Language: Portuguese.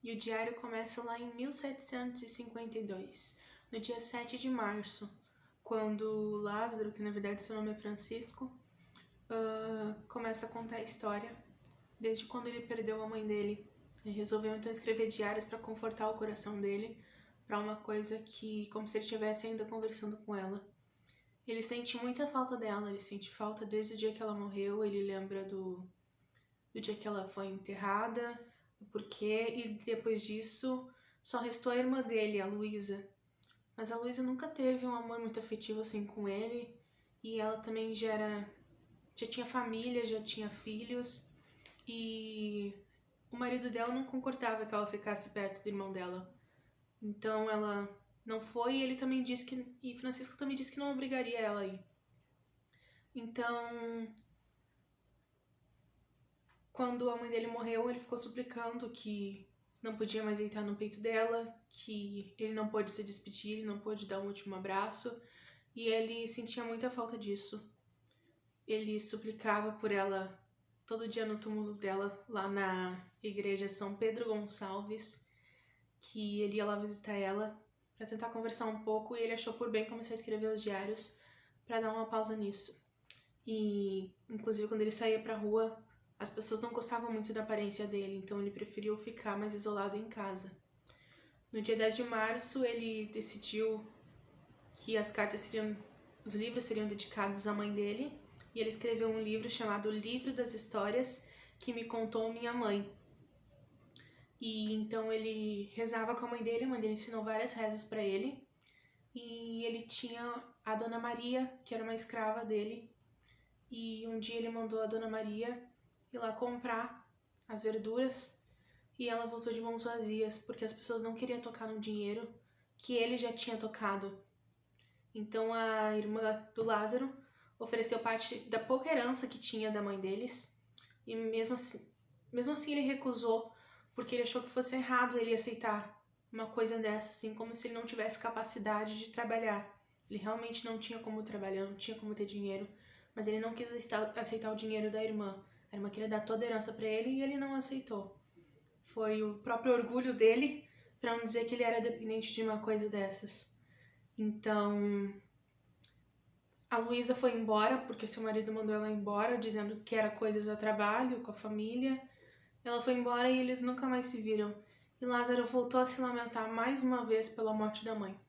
E o diário começa lá em 1752, no dia 7 de março, quando Lázaro, que na verdade seu nome é Francisco, começa a contar a história, desde quando ele perdeu a mãe dele. Ele resolveu então escrever diários para confortar o coração dele, para uma coisa que, como se ele estivesse ainda conversando com ela. Ele sente muita falta dela, ele sente falta desde o dia que ela morreu, ele lembra do dia que ela foi enterrada, o porquê, e depois disso só restou a irmã dele, a Luísa. Mas a Luísa nunca teve um amor muito afetivo assim com ele, e ela também já tinha família, já tinha filhos, e o marido dela não concordava que ela ficasse perto do irmão dela. Então ela não foi, e ele também disse que, e Francisco também disse que não obrigaria ela a ir. Então, quando a mãe dele morreu, ele ficou suplicando que não podia mais entrar no peito dela, que ele não pôde se despedir, ele não pôde dar um último abraço, e ele sentia muita falta disso. Ele suplicava por ela todo dia no túmulo dela, lá na igreja São Pedro Gonçalves, que ele ia lá visitar ela para tentar conversar um pouco, e ele achou por bem começar a escrever os diários para dar uma pausa nisso. E, inclusive, quando ele saía pra rua, as pessoas não gostavam muito da aparência dele, então ele preferiu ficar mais isolado em casa. No dia 10 de março, ele decidiu que os livros seriam dedicados à mãe dele, e ele escreveu um livro chamado Livro das Histórias que me contou minha mãe. E então ele rezava com a mãe dele ensinou várias rezas para ele, e ele tinha a Dona Maria, que era uma escrava dele, e um dia ele mandou a Dona Maria ir lá comprar as verduras, e ela voltou de mãos vazias, porque as pessoas não queriam tocar no dinheiro que ele já tinha tocado. Então a irmã do Lázaro ofereceu parte da pouca herança que tinha da mãe deles, e mesmo assim ele recusou, porque ele achou que fosse errado ele aceitar uma coisa dessa, assim, como se ele não tivesse capacidade de trabalhar. Ele realmente não tinha como trabalhar, não tinha como ter dinheiro, mas ele não quis aceitar o dinheiro da irmã. A irmã queria dar toda a herança para ele e ele não aceitou. Foi o próprio orgulho dele, para não dizer que ele era dependente de uma coisa dessas. Então, a Luísa foi embora, porque seu marido mandou ela embora, dizendo que era coisas a trabalho, com a família. Ela foi embora e eles nunca mais se viram. E Lázaro voltou a se lamentar mais uma vez pela morte da mãe.